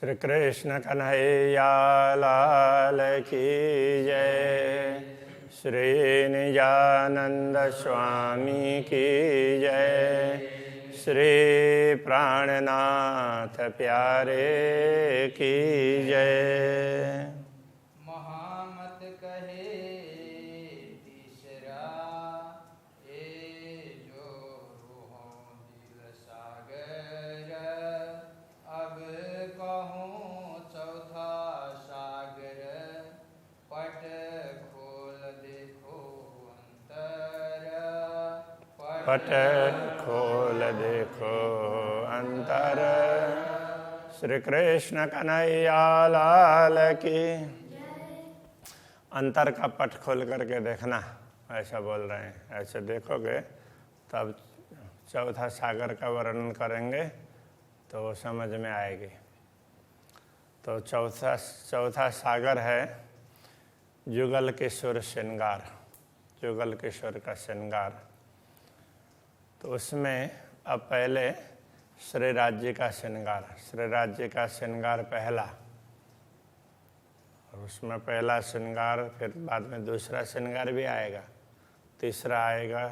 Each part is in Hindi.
श्री कृष्ण कन्हैया लाल की जय। श्री निजानंद स्वामी की जय। श्री प्राणनाथ प्यारे की जय। महामत कहे तीसरा ये जो रूहों दिल सागर, अब कहूँ चौथा सागर, पट खोल देखो अंतर, पट खोल देखो अंतर। श्री कृष्ण कन्हैया लाल की। अंतर का पट खोल करके देखना, ऐसा बोल रहे हैं। ऐसे देखोगे तब चौथा सागर का वर्णन करेंगे तो वो समझ में आएगी। तो चौथा सागर है जुगल किशोर श्रृंगार, जुगल किशोर का श्रृंगार। तो उसमें अब पहले श्री राज्य का श्रृंगार, श्री राज्य का श्रृंगार पहला, और उसमें पहला श्रृंगार, फिर बाद में दूसरा श्रृंगार भी आएगा, तीसरा आएगा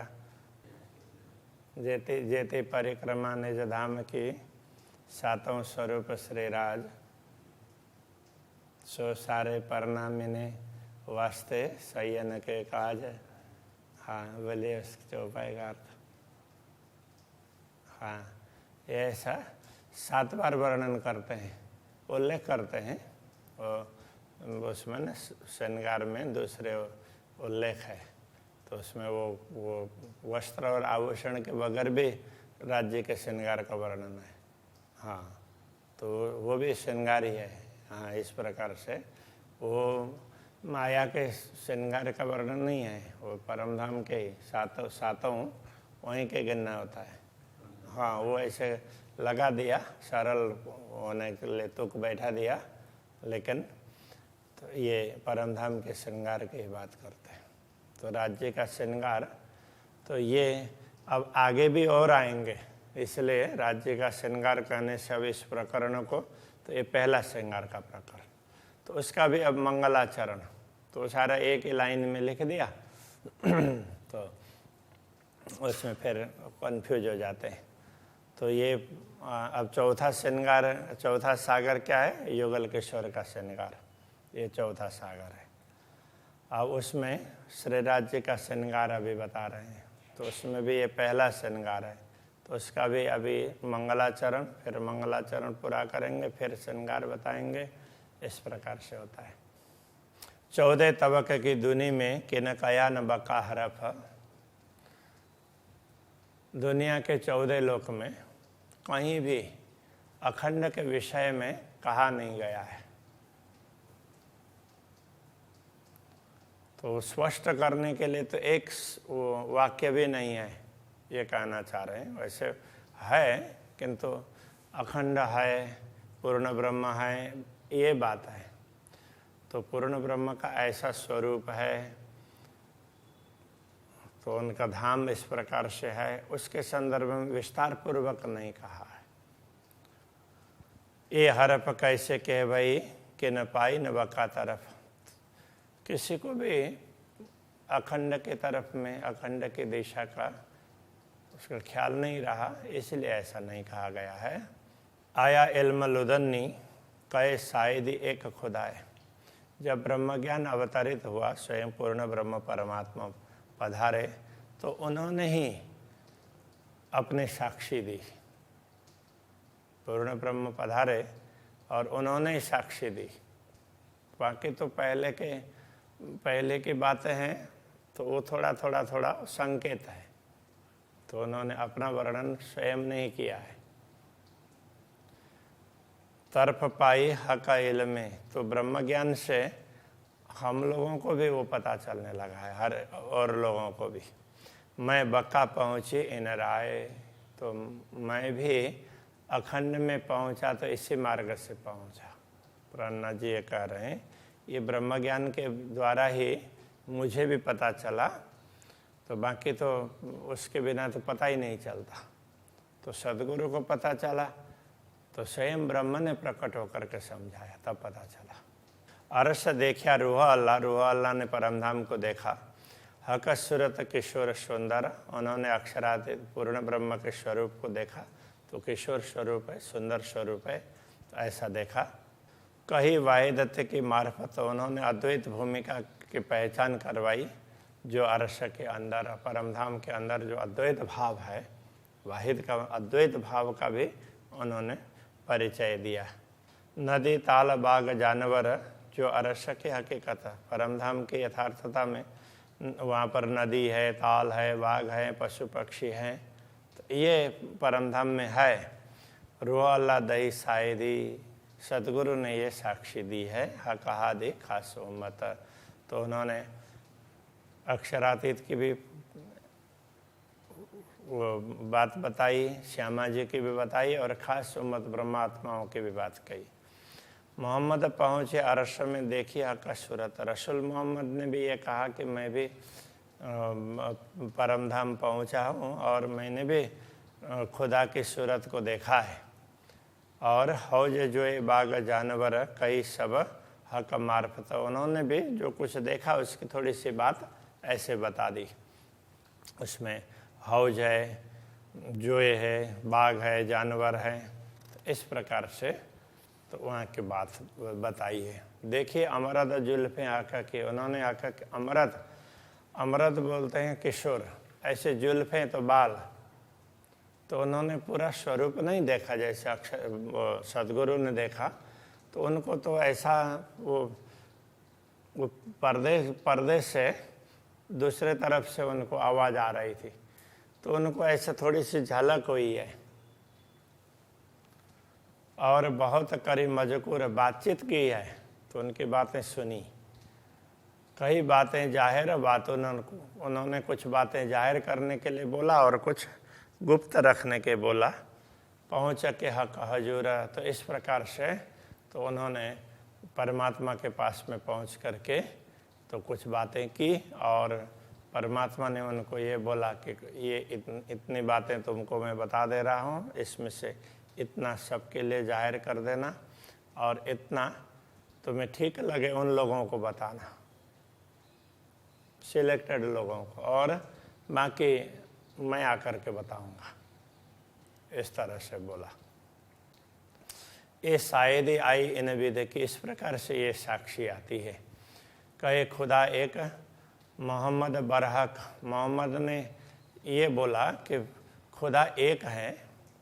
जेते जेते परिक्रमा निज धाम की, सातों स्वरूप श्रीराज, सो सारे परनामिने वास्ते सयन के काज। हाँ बोलिए उसके चौपाई का अर्थ। हाँ, ये ऐसा 7 बार वर्णन करते हैं, उल्लेख करते हैं। और उसमें न श्रृंगार में दूसरे उल्लेख है, तो उसमें वो वस्त्र और आभूषण के बगैर भी राज्य के श्रृंगार का वर्णन है। हाँ, तो वो भी श्रृंगार ही है। हाँ, इस प्रकार से वो माया के श्रृंगार का वर्णन नहीं है, वो परमधाम के ही सातों वहीं के गिनना होता है। हाँ, वो ऐसे लगा दिया, सरल होने के लिए तुक बैठा दिया, लेकिन तो ये परमधाम के श्रृंगार की बात करते हैं। तो राज्य का श्रृंगार, तो ये अब आगे भी और आएंगे, इसलिए राज्य का श्रृंगार कहने से अब इस प्रकरण को, तो ये पहला श्रृंगार का प्रकरण, तो उसका भी अब मंगलाचरण, तो सारा एक ही लाइन में लिख दिया। तो उसमें फिर कन्फ्यूज हो जाते हैं। तो ये अब चौथा श्रृंगार, चौथा सागर क्या है? युगल किशोर का श्रृंगार, ये चौथा सागर है। अब उसमें श्री राज्य का श्रृंगार अभी बता रहे हैं, तो उसमें भी ये पहला श्रृंगार है, तो उसका भी अभी मंगलाचरण, फिर मंगलाचरण पूरा करेंगे, फिर श्रृंगार बताएंगे। इस प्रकार से होता है। 14 तबक की दुनी में किन कया न बका हरफ, दुनिया के 14 लोक में कहीं भी अखंड के विषय में कहा नहीं गया है। तो स्पष्ट करने के लिए तो एक वाक्य भी नहीं है, ये कहना चाह रहे हैं। वैसे है, किंतु अखंड है, पूर्ण ब्रह्म है, ये बात है। तो पूर्ण ब्रह्म का ऐसा स्वरूप है, तो उनका धाम इस प्रकार से है, उसके संदर्भ में विस्तार पूर्वक नहीं कहा है। ये हरफ कैसे कहे भाई कि न पाई न बका तरफ, किसी को भी अखंड के तरफ में, अखंड की दिशा का उसका ख्याल नहीं रहा, इसलिए ऐसा नहीं कहा गया है। आया इल्म लुदन्नी कहे शायदी एक खुदाए, जब ब्रह्म ज्ञान अवतरित हुआ, स्वयं पूर्ण ब्रह्म परमात्मा पधारे, तो उन्होंने ही अपने साक्षी दी। पूर्ण ब्रह्म पधारे और उन्होंने ही साक्षी दी। बाकी तो पहले की बातें हैं, तो वो थोड़ा संकेत है, तो उन्होंने अपना वर्णन स्वयं नहीं किया है। तरफ पाई हक इल्म, तो ब्रह्म ज्ञान से हम लोगों को भी वो पता चलने लगा है, हर और लोगों को भी। मैं बका पहुँची इन राय, तो मैं भी अखंड में पहुँचा तो इसी मार्ग से पहुँचा। पुराना जी ये कह रहे हैं, ये ब्रह्म ज्ञान के द्वारा ही मुझे भी पता चला, तो बाकी तो उसके बिना तो पता ही नहीं चलता। तो सदगुरु को पता चला, तो स्वयं ब्रह्म ने प्रकट होकर के समझाया, तब पता चला। अरस देखा रूह अल्लाह ने परमधाम को देखा। हक सूरत किशोर सुंदर, उन्होंने अक्षरातीत पूर्ण ब्रह्म के स्वरूप को देखा। तो किशोर स्वरूप है, सुंदर स्वरूप है, तो ऐसा देखा। कही वाहिदत्य की मार्फत उन्होंने अद्वैत भूमिका की पहचान करवाई, जो अरस के अंदर, परमधाम के अंदर जो अद्वैत भाव है, वाहिद का अद्वैत भाव का भी उन्होंने परिचय दिया। नदी ताल बाग जानवर, जो अरस की हकीकत है, परमधाम की यथार्थता में वहाँ पर नदी है, ताल है, बाघ है, पशु पक्षी हैं, तो ये परमधाम में है। रूह अल्लाह दही शायदी, सतगुरु ने ये साक्षी दी है। कहा दी खास उम्मत, तो उन्होंने अक्षरातीत की भी वो बात बताई, श्यामा जी की भी बताई, और ख़ास उम्मत ब्रह्मात्माओं की भी बात कही। मोहम्मद पहुँचे अरश में, देखी हक़ सूरत। रसूल मोहम्मद ने भी ये कहा कि मैं भी परमधाम पहुँचा हूँ और मैंने भी खुदा की सूरत को देखा है। और हौज जो बाग जानवर कई सब हक़ मार्फत, उन्होंने भी जो कुछ देखा उसकी थोड़ी सी बात ऐसे बता दी। उसमें हौज है, जोए है, बाघ है, जानवर है, तो इस प्रकार से तो वहाँ की बात बताई है। देखिए अमरद जुल्फ़ें आका की, उन्होंने आका के अमरद, अमरद बोलते हैं किशोर, ऐसे जुल्फ़ें तो बाल, तो उन्होंने पूरा स्वरूप नहीं देखा जैसे सदगुरु ने देखा। तो उनको तो ऐसा वो पर्दे से दूसरे तरफ से उनको आवाज़ आ रही थी, तो उनको ऐसा थोड़ी सी झलक हुई है। और बहुत करीब मजकूर बातचीत की है, तो उनकी बातें सुनी। कई बातें जाहिर बातों उन्होंने कुछ बातें जाहिर करने के लिए बोला और कुछ गुप्त रखने के बोला। पहुँच के हक हजूर, तो इस प्रकार से तो उन्होंने परमात्मा के पास में पहुँच करके तो कुछ बातें की, और परमात्मा ने उनको ये बोला कि ये इतनी बातें तुमको मैं बता दे रहा हूँ, इसमें से इतना सबके लिए जाहिर कर देना, और इतना तुम्हें ठीक लगे उन लोगों को बताना, सिलेक्टेड लोगों को, और बाकी मैं आकर के बताऊंगा। इस तरह से बोला। ये शायदी आई इन विधि की, इस प्रकार से ये साक्षी आती है। कहे खुदा एक, मोहम्मद बरहक, मोहम्मद ने ये बोला कि खुदा एक है,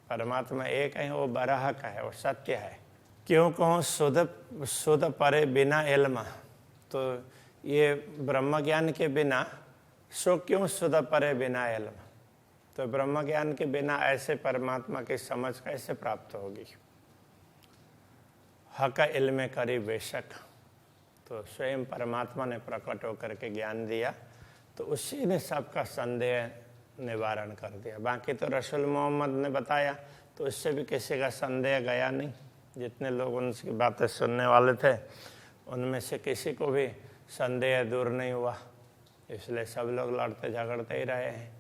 परमात्मा एक है, वो बरहक है, वो सत्य है। क्यों कहूँ शुद्ध परे बिना इल्म, तो ये ब्रह्म ज्ञान के बिना सो क्यों शुद्ध परे बिना इल्म, तो ब्रह्म ज्ञान के बिना ऐसे परमात्मा की समझ कैसे प्राप्त होगी। हक इल्म करी बेशक, तो स्वयं परमात्मा ने प्रकट होकर के ज्ञान दिया, तो उसी ने सबका संदेह निवारण कर दिया। बाकी तो रसूल मोहम्मद ने बताया, तो उससे भी किसी का संदेह गया नहीं। जितने लोग उनकी बातें सुनने वाले थे, उनमें से किसी को भी संदेह दूर नहीं हुआ, इसलिए सब लोग लड़ते झगड़ते ही रहे हैं।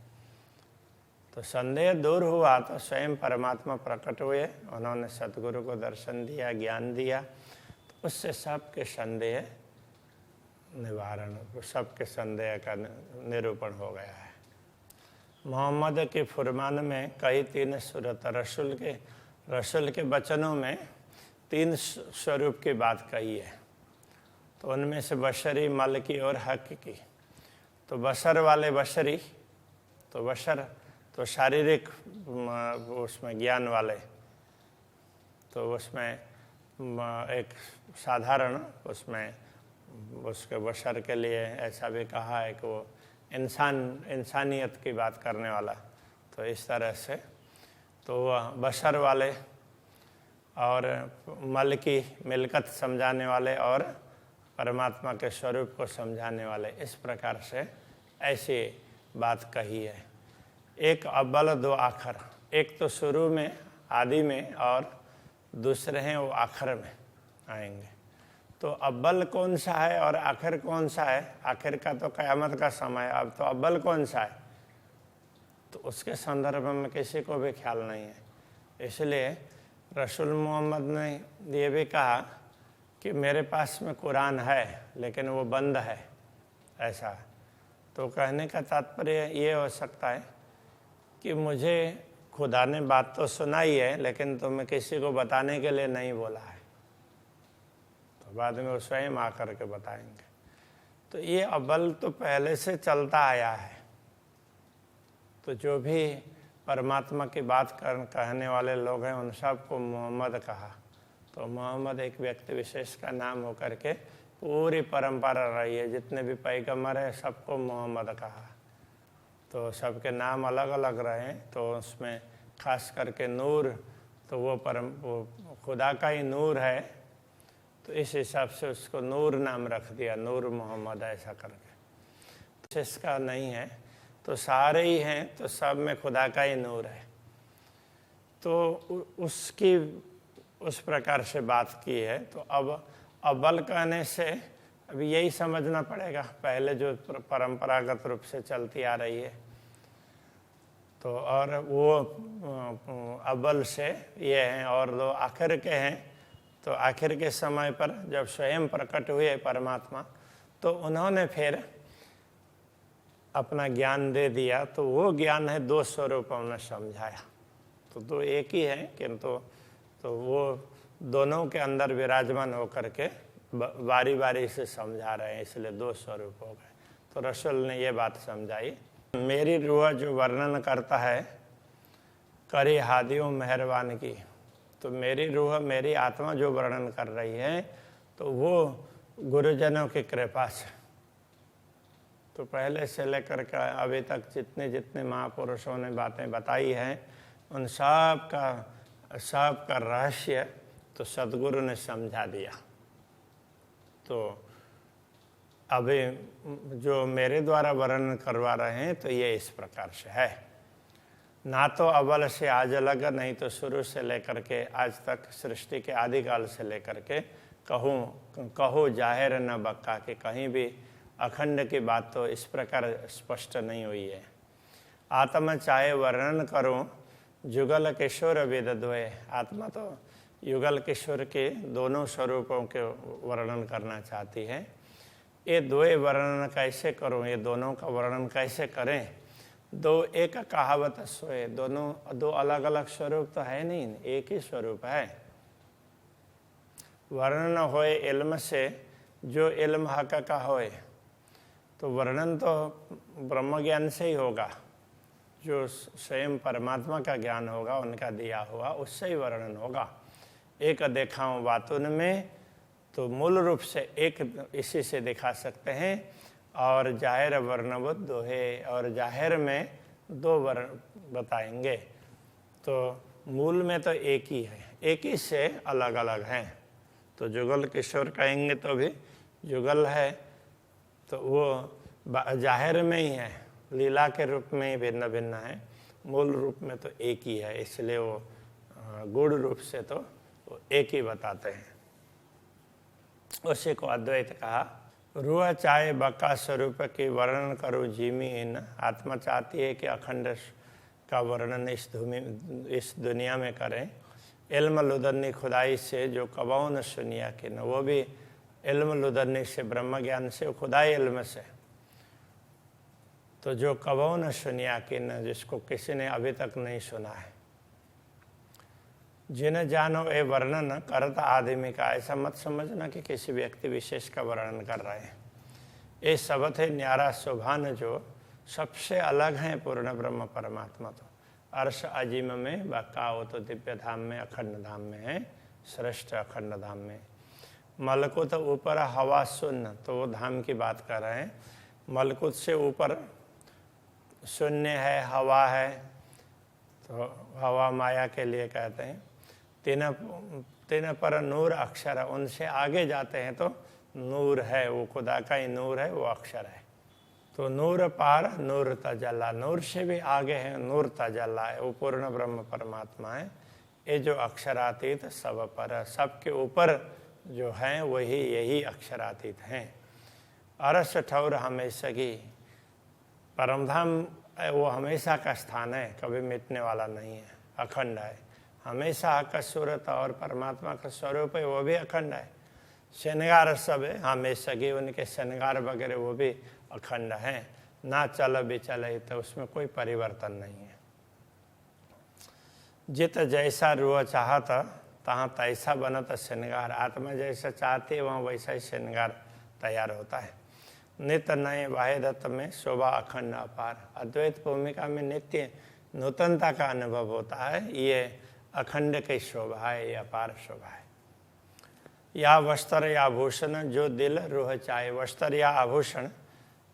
तो संदेह दूर हुआ तो स्वयं परमात्मा प्रकट हुए, उन्होंने सतगुरु को दर्शन दिया, ज्ञान दिया, तो उससे सबके संदेह निवारण, सबके संदेह का निरूपण हो गया है। मोहम्मद के फुरमान में कई 3 सूरत, रसूल के वचनों में 3 स्वरूप की बात कही है। तो उनमें से बशरी, मलकी और हक की। तो बशर वाले बशरी, तो बशर तो शारीरिक उसमें ज्ञान वाले, तो उसमें एक साधारण उसमें उसके बशर के लिए ऐसा भी कहा है कि वो इंसानियत की बात करने वाला। तो इस तरह से तो वह बशर वाले और मलकी मिलकत समझाने वाले और परमात्मा के स्वरूप को समझाने वाले, इस प्रकार से ऐसी बात कही है। एक अव्वल 2 आखिर, एक तो शुरू में आदि में और दूसरे हैं वो आखिर में आएंगे। तो अव्वल कौन सा है और आखिर कौन सा है? आखिर का तो क़यामत का समय, अब तो अव्वल कौन सा है तो उसके संदर्भ में किसी को भी ख्याल नहीं है। इसलिए रसूल मोहम्मद ने ये भी कहा कि मेरे पास में कुरान है लेकिन वो बंद है, ऐसा। तो कहने का तात्पर्य ये हो सकता है कि मुझे खुदा ने बात तो सुनाई है लेकिन तुम्हें किसी को बताने के लिए नहीं बोला है, तो बाद में वो स्वयं आकर के बताएंगे। तो ये अव्वल तो पहले से चलता आया है। तो जो भी परमात्मा की बात कहने वाले लोग हैं उन सबको मोहम्मद कहा। तो मोहम्मद एक व्यक्ति विशेष का नाम होकर के पूरी परंपरा रही है। जितने भी पैगंबर हैं सबको मोहम्मद कहा। तो सबके नाम अलग अलग रहे, तो उसमें खास करके नूर, तो वो खुदा का ही नूर है, तो इस हिसाब से उसको नूर नाम रख दिया, नूर मोहम्मद ऐसा करके। तो इसका नहीं है, तो सारे ही हैं, तो सब में खुदा का ही नूर है। तो उसकी उस प्रकार से बात की है। तो अब अव्वल कहने से अभी यही समझना पड़ेगा, पहले जो परंपरागत रूप से चलती आ रही है। तो और वो अव्वल से ये हैं और दो आखिर के हैं। तो आखिर के समय पर जब स्वयं प्रकट हुए परमात्मा, तो उन्होंने फिर अपना ज्ञान दे दिया। तो वो ज्ञान है दो स्वरूपों में समझाया। तो दो एक ही है, किंतु तो वो दोनों के अंदर विराजमान होकर के बारी बारी से समझा रहे हैं, इसलिए दो स्वरूप हो गए। तो रसूल ने ये बात समझाई, मेरी रूह जो वर्णन करता है करी हादियों मेहरबान की। तो मेरी रूह, मेरी आत्मा जो वर्णन कर रही है, तो वो गुरुजनों की कृपा से। तो पहले से लेकर के अभी तक जितने जितने महापुरुषों ने बातें बताई हैं, उन सब का रहस्य तो सद्गुरु ने समझा दिया। तो अभी जो मेरे द्वारा वर्णन करवा रहे हैं, तो ये इस प्रकार से है। ना तो अव्वल से आज अलग, नहीं तो शुरू से लेकर के आज तक, सृष्टि के आदिकाल से लेकर के कहो जाहिर न बक्का, के कहीं भी अखंड की बात तो इस प्रकार स्पष्ट नहीं हुई है। आत्मा चाहे वर्णन करूं जुगल किशोर वेद द्वय। आत्मा तो युगल किशोर के दोनों स्वरूपों के वर्णन करना चाहती है। ये द्वय वर्णन कैसे करूं, ये दोनों का वर्णन कैसे करें? दो एक कहावत सोए, दोनों दो अलग अलग स्वरूप तो है नहीं, एक ही स्वरूप है। वर्णन होए इल्म से, जो इल्म हक का होए। तो वर्णन तो ब्रह्म ज्ञान से ही होगा, जो स्वयं परमात्मा का ज्ञान होगा, उनका दिया हुआ, उससे ही वर्णन होगा। एक देखाऊं बातुन में, तो मूल रूप से एक इसी से दिखा सकते हैं। और जाहिर वर्णवत दो है, और जाहिर में दो वर्ण बताएंगे। तो मूल में तो एक ही है, एक ही से अलग अलग हैं। तो जुगल किशोर कहेंगे तो भी जुगल है, तो वो जाहिर में ही है, लीला के रूप में ही भिन्न भिन्न है, मूल रूप में तो एक ही है। इसलिए वो गूढ़ रूप से तो वो एक ही बताते हैं। उसी को अद्वैत कहा। रूह चाहे बका स्वरूप की वर्णन करो जीमी इन। आत्मा चाहती है कि अखंड का वर्णन इस दुनिया में करें। इल्म लुदन्नी खुदाई से जो कबाऊ न सुनिया कि न, वो भी इल्म लुदन्नी से, ब्रह्म ज्ञान से, खुदाई इल्म से। तो जो कबाऊ न सुनिया कि न, जिसको किसी ने अभी तक नहीं सुना है। जिन्हें जानो ए वर्णन करता आदमी का। ऐसा मत समझना कि किसी व्यक्ति विशेष का वर्णन कर रहे हैं। ये सबत है न्यारा सुभान, जो सबसे अलग हैं पूर्ण ब्रह्म परमात्मा। तो अर्श अजीम में बका हो, तो दिव्य धाम में, अखंड धाम में है, श्रेष्ठ अखंड धाम में। मलकुत ऊपर हवा शून्य, तो वो धाम की बात कर रहे हैं। मलकुत से ऊपर शून्य है, हवा है, तो हवा माया के लिए कहते हैं। तीन पर नूर अक्षर है, उनसे आगे जाते हैं तो नूर है, वो खुदा का ही नूर है, वो अक्षर है। तो नूर पार नूर तजल्ला, नूर से भी आगे है नूर तजल्ला है, वो पूर्ण ब्रह्म परमात्मा है। ये जो अक्षरातीत सब पर, सबके ऊपर जो है वही यही अक्षरातीत हैं। अरस ठौर हमेशा की, परमधाम वो हमेशा का स्थान है, कभी मिटने वाला नहीं है, अखंड है। हमेशा का सूरत और परमात्मा का स्वरूप है, वो भी अखंड है। श्रृंगार सब है हमेशा की, उनके श्रृंगार वगैरह वो भी अखंड हैं, ना चल बिचल है, तो उसमें कोई परिवर्तन नहीं है। जित जैसा रूह चाहता तहाँ तैसा बनता श्रृंगार, आत्मा जैसा चाहती है वहाँ वैसा ही श्रृंगार तैयार होता है। नित्य नए वाहिदत्त में शोभा अखंड अपार, अद्वैत भूमिका में नित्य नूतनता का अनुभव होता है। ये अखंड की शोभा है, ये अपार शोभा है। या वस्त्र या आभूषण जो दिल रूह चाहे, वस्त्र या आभूषण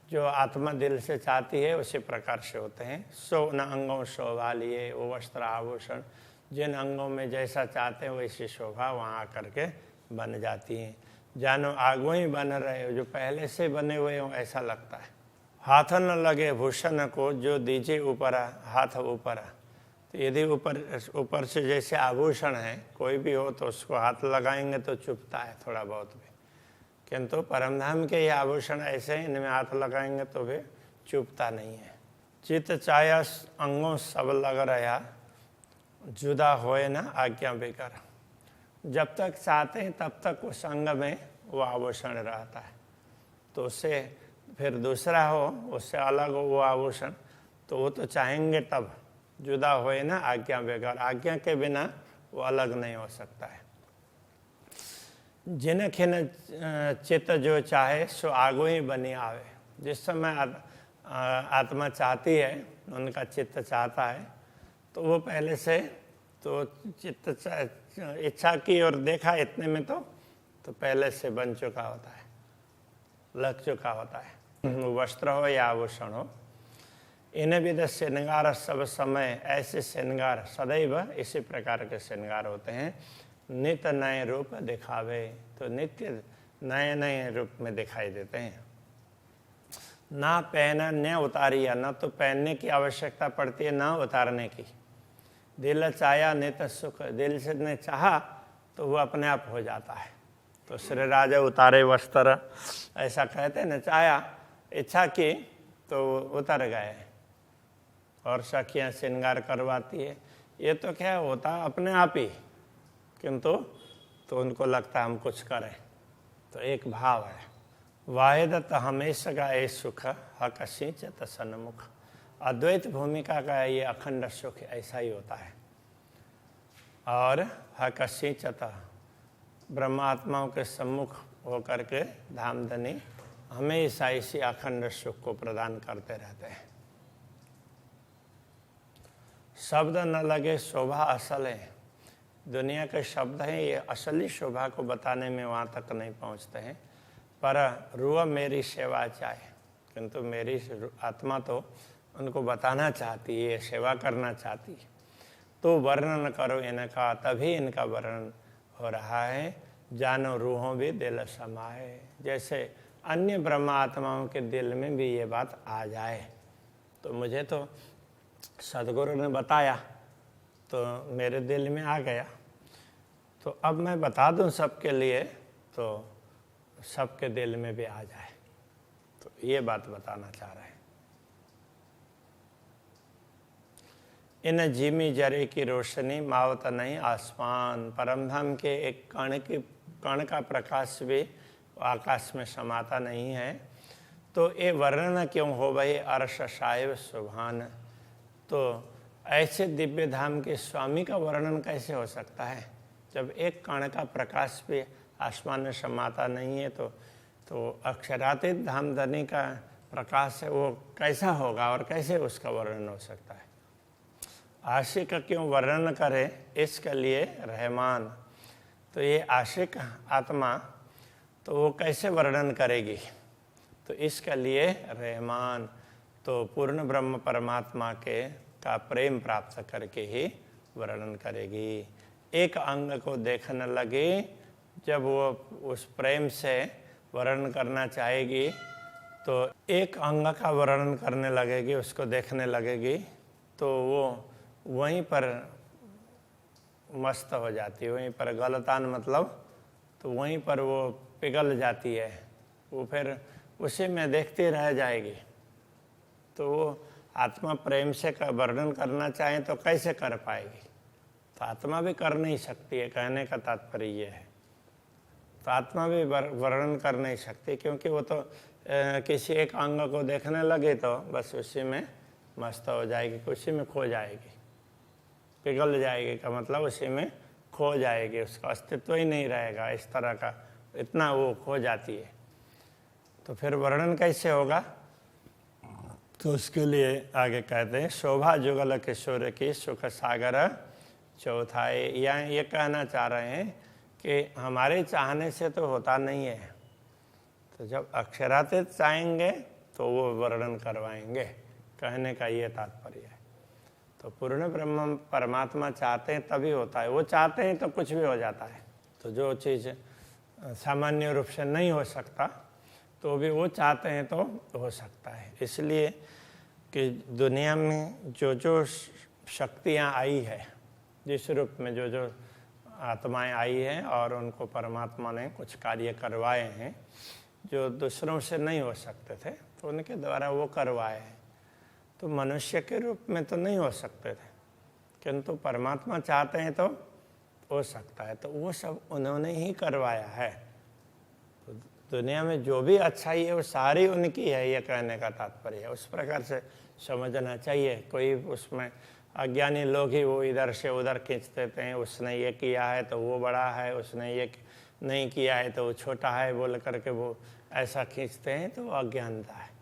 जो आत्मा दिल से चाहती है उसी प्रकार से होते हैं। सो न अंगों शोभा लिए, वो वस्त्र आभूषण जिन अंगों में जैसा चाहते हैं वैसी शोभा वहाँ आकर के बन जाती है। जानो आगो ही बन रहे हो, जो पहले से बने हुए हो ऐसा लगता है। हाथ न लगे भूषण को जो दीजिए ऊपर, हाथ ऊपर, तो यदि ऊपर से जैसे आभूषण है कोई भी हो तो उसको हाथ लगाएंगे तो चुभता है थोड़ा बहुत भी, किंतु परमधाम के ये आभूषण ऐसे हैं, इनमें हाथ लगाएंगे तो भी चुभता नहीं है। चित चाया अंगों सब लग रहा, जुदा होए ना आज्ञा बेकर, जब तक चाहते हैं तब तक उस अंग में वो आभूषण रहता है, तो उससे फिर दूसरा हो, उससे अलग हो वो आभूषण, तो वो तो चाहेंगे तब। जुदा होए ना आज्ञा बेकर, आज्ञा के बिना वो अलग नहीं हो सकता है। जिन खिन चित्त जो चाहे सो आगो ही बनी आवे, जिस समय आत्मा चाहती है, उनका चित्त चाहता है, तो वो पहले से तो चित्त इच्छा की और देखा इतने में तो पहले से बन चुका होता है, लग चुका होता है। वस्त्र हो या आभूषण हो, इन्हें भी दस श्रृंगार सब समय, ऐसे श्रृंगार सदैव इसी प्रकार के श्रृंगार होते हैं। नित्य नए रूप दिखावे, तो नित्य नए नए रूप में दिखाई देते हैं। ना पहना न उतारिया, ना तो पहनने की आवश्यकता पड़ती है ना उतारने की। दिल चाया नित्य सुख, दिल से ने चाहा तो वो अपने आप हो जाता है। तो श्री राजा उतारे वस्त्र, ऐसा कहते हैं न, चाया इच्छा की तो उतर गए, और सखियाँ श्रृंगार करवाती है, ये तो क्या होता अपने आप ही, किंतु तो उनको लगता है हम कुछ करें, तो एक भाव है। वाहिदत हमेशा का ये सुख हक सिंचत सन्मुख, अद्वैत भूमिका का ये अखंड सुख ऐसा ही होता है। और हक सिंचत ब्रह्मात्माओं के सम्मुख होकर के धामधनी हमेशा इसी अखंड सुख को प्रदान करते रहते हैं। शब्द न लगे शोभा असल है, दुनिया के शब्द हैं ये असली शोभा को बताने में वहाँ तक नहीं पहुँचते हैं। पर रूह मेरी सेवा चाहे, किंतु मेरी आत्मा तो उनको बताना चाहती है, सेवा करना चाहती है, तो वर्णन करो इनका, तभी इनका वर्णन हो रहा है। जानो रूहों भी दिल समाए, जैसे अन्य ब्रह्म आत्माओं के दिल में भी ये बात आ जाए। तो मुझे तो सदगुरु ने बताया तो मेरे दिल में आ गया, तो अब मैं बता दूं सबके लिए, तो सबके दिल में भी आ जाए, तो ये बात बताना चाह रहे हैं। इन जिमी जरे की रोशनी मावत नहीं आसमान, परमधाम के एक कण का प्रकाश भी आकाश में समाता नहीं है, तो ये वर्णन क्यों हो भाई अर्श साहिब सुभान। तो ऐसे दिव्य धाम के स्वामी का वर्णन कैसे हो सकता है, जब एक कण का प्रकाश भी आसमान में समाता नहीं है, तो अक्षरातीत धामधनी का प्रकाश है वो कैसा होगा और कैसे उसका वर्णन हो सकता है। आशिक क्यों वर्णन करे इसके लिए रहमान, तो ये आशिक आत्मा तो वो कैसे वर्णन करेगी, तो इसके लिए रहमान, तो पूर्ण ब्रह्म परमात्मा के का प्रेम प्राप्त करके ही वर्णन करेगी। एक अंग को देखने लगे, जब वो उस प्रेम से वर्णन करना चाहेगी तो एक अंग का वर्णन करने लगेगी, उसको देखने लगेगी, तो वो वहीं पर मस्त हो जाती है, वहीं पर गलतान मतलब, तो वहीं पर वो पिघल जाती है, वो फिर उसी में देखती रह जाएगी। तो वो आत्मा प्रेम से वर्णन करना चाहे तो कैसे कर पाएगी, तो आत्मा भी कर नहीं सकती है, कहने का तात्पर्य ये है। तो आत्मा भी वर्णन कर नहीं सकती, क्योंकि वो तो किसी एक अंग को देखने लगे तो बस उसी में मस्त हो जाएगी, उसी में खो जाएगी, पिघल जाएगी का मतलब उसी में खो जाएगी, उसका अस्तित्व ही नहीं रहेगा। इस तरह का इतना वो खो जाती है, तो फिर वर्णन कैसे होगा? तो उसके लिए आगे कहते हैं शोभा जुगल किशोर की सुख सागर चौथाई। या ये कहना चाह रहे हैं कि हमारे चाहने से तो होता नहीं है, तो जब अक्षरातीत चाहेंगे तो वो वर्णन करवाएंगे, कहने का ये तात्पर्य है। तो पूर्ण ब्रह्म परमात्मा चाहते हैं तभी होता है, वो चाहते हैं तो कुछ भी हो जाता है। तो जो चीज़ सामान्य रूप से नहीं हो सकता तो भी वो चाहते हैं तो हो सकता है। इसलिए कि दुनिया में जो जो शक्तियाँ आई है, जिस रूप में जो जो आत्माएं आई हैं और उनको परमात्मा ने कुछ कार्य करवाए हैं जो दूसरों से नहीं हो सकते थे, तो उनके द्वारा वो करवाए हैं। तो मनुष्य के रूप में तो नहीं हो सकते थे, किंतु परमात्मा चाहते हैं तो हो सकता है। तो वो सब उन्होंने ही करवाया है। तो दुनिया में जो भी अच्छाई है वो सारी उनकी है, ये कहने का तात्पर्य है। उस प्रकार से समझना चाहिए। कोई उसमें अज्ञानी लोग ही वो इधर से उधर खींच देते हैं, उसने ये किया है तो वो बड़ा है, उसने ये नहीं किया है तो वो छोटा है, बोल करके वो ऐसा खींचते हैं, तो वो अज्ञानता है।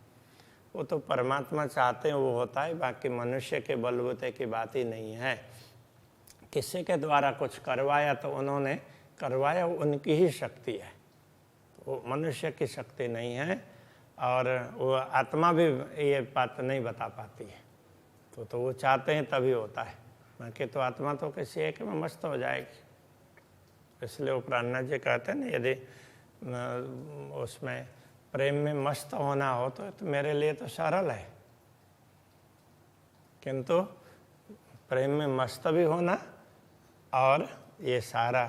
वो तो परमात्मा चाहते हैं वो होता है, बाकी मनुष्य के बलबूते की बात ही नहीं है। किसी के द्वारा कुछ करवाया तो उन्होंने करवाया, उनकी ही शक्ति है, वो मनुष्य की शक्ति नहीं है। और वो आत्मा भी ये बात नहीं बता पाती है। तो वो चाहते हैं तभी होता है, बाकी तो आत्मा तो किसी एक में मस्त हो जाएगी। इसलिए वो प्राणनाथ जी कहते हैं ना, यदि उसमें प्रेम में मस्त होना हो तो मेरे लिए तो सरल है, किंतु प्रेम में मस्त भी होना और ये सारा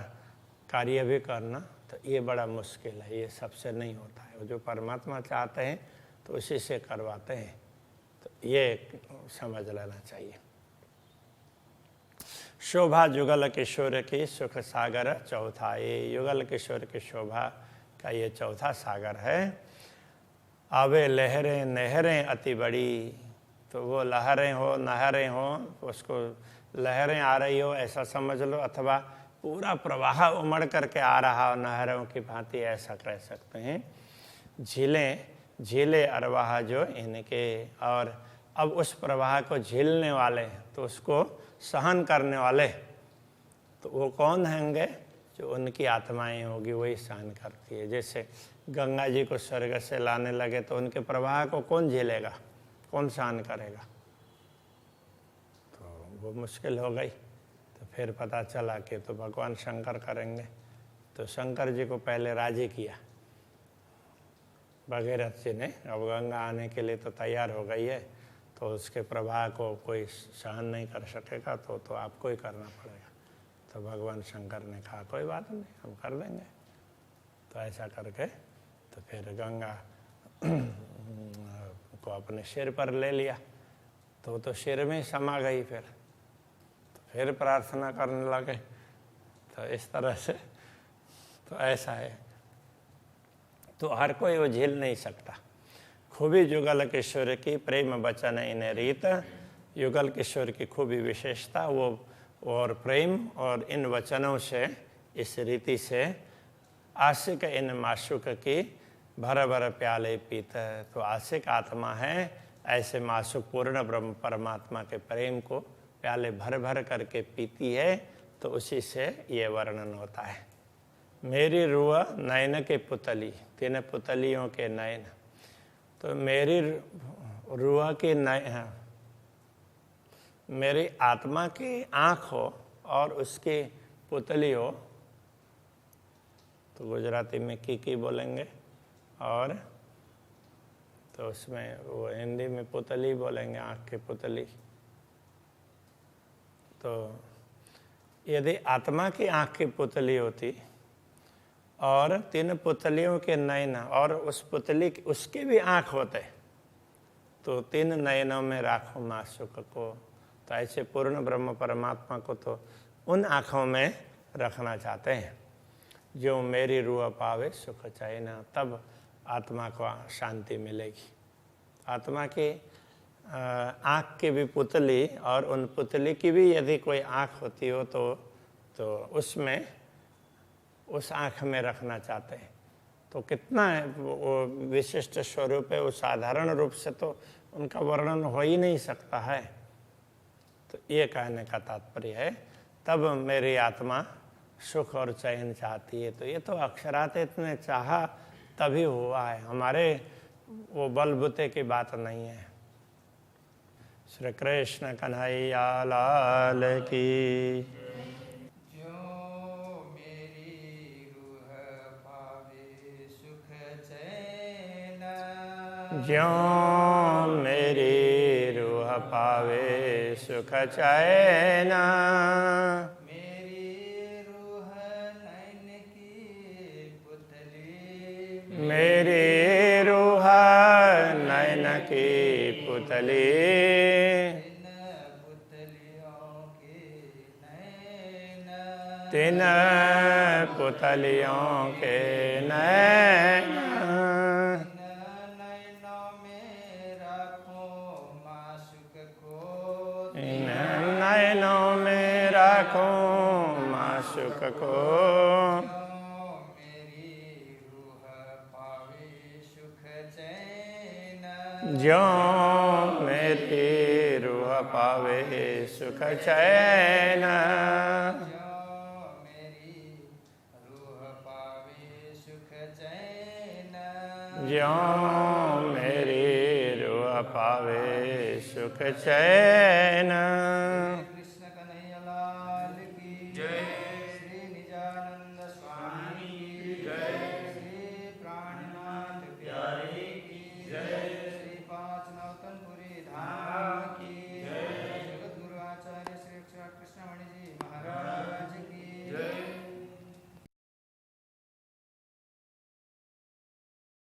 कार्य भी करना तो ये बड़ा मुश्किल है, ये सबसे नहीं होता है। वो जो परमात्मा चाहते हैं तो उसी से करवाते हैं, तो ये समझ लेना चाहिए। शोभा युगल किशोर की सुख सागर चौथा, ये युगल किशोर की शोभा का ये चौथा सागर है। आवे लहरें नहरें अति बड़ी, तो वो लहरें हो नहरें हो, उसको लहरें आ रही हो ऐसा समझ लो, अथवा पूरा प्रवाह उमड़ करके आ रहा हो नहरों की भांति, ऐसा कह सकते हैं। झीलें झीले अरवाह जो इनके, और अब उस प्रवाह को झीलने वाले, तो उसको सहन करने वाले, तो वो कौन होंगे? जो उनकी आत्माएं होगी वही सहन करती है। जैसे गंगा जी को स्वर्ग से लाने लगे तो उनके प्रवाह को कौन झेलेगा, कौन सहन करेगा? तो वो मुश्किल हो गई। तो फिर पता चला कि तो भगवान शंकर करेंगे। तो शंकर जी को पहले राजी किया भगीरथ जी ने। अब गंगा आने के लिए तो तैयार हो गई है, तो उसके प्रवाह को कोई सहन नहीं कर सकेगा, तो आपको ही करना पड़ेगा। तो भगवान शंकर ने कहा कोई बात नहीं, हम कर देंगे। तो ऐसा करके तो फिर गंगा को अपने सिर पर ले लिया, तो सिर में समा गई। फिर प्रार्थना करने लगे। तो इस तरह से तो ऐसा है, तो हर कोई वो झेल नहीं सकता। खूबी युगल किशोर की प्रेम बचन इन रीत, युगल किशोर की खूबी विशेषता वो और प्रेम और इन वचनों से, इस रीति से आशिक इन माशुक की भर भर प्याले पीत। तो आशिक आत्मा है, ऐसे माशुक पूर्ण ब्रह्म परमात्मा के प्रेम को प्याले भर भर करके पीती है। तो उसी से ये वर्णन होता है। मेरी रूह नयन के पुतली, 3 पुतलियों के नयन। तो मेरी रूह की नयन, मेरी आत्मा की आँख हो और उसकी पुतली हो, तो गुजराती में की बोलेंगे, और तो उसमें वो हिंदी में पुतली बोलेंगे, आँख की पुतली। तो यदि आत्मा की आँख की पुतली होती और 3 पुतलियों के नयन, और उस पुतली उसके भी आँख होते, तो 3 नयनों में राखो माशुक को। तो ऐसे पूर्ण ब्रह्म परमात्मा को तो उन आँखों में रखना चाहते हैं। जो मेरी रूह पावे सुख चैन, तब आत्मा को शांति मिलेगी। आत्मा की आँख की भी पुतली, और उन पुतली की भी यदि कोई आँख होती हो तो उसमें उस आँख में रखना चाहते हैं। तो कितना वो विशिष्ट स्वरूप है, वो साधारण रूप से तो उनका वर्णन हो ही नहीं सकता है। तो ये कहने का तात्पर्य है, तब मेरी आत्मा सुख और चैन चाहती है। तो ये तो अक्षरात इतने चाहा तभी हुआ है, हमारे वो बलबूते की बात नहीं है। श्री कृष्ण कन्हैया लाल की। जो मेरी रूह पावे सुख चैन, ज्यों मेरी रूह पावे सुख चैन, मेरी रूह नैन की पुतली, मेरी रूह नैन की पुतली, तीन पुतलियों के नैन, तीन पुतलियों के नैन, नैनों में रखो माशुक को, इन नैनों में रखो माशुक को, मेरी रूह पावे सुख चैन, ज्यों मेरी रूह पावे सुख चैन, मेरी रूह पावे सुख चैन, ज्यों मेरी रूह पावे सुख चैन।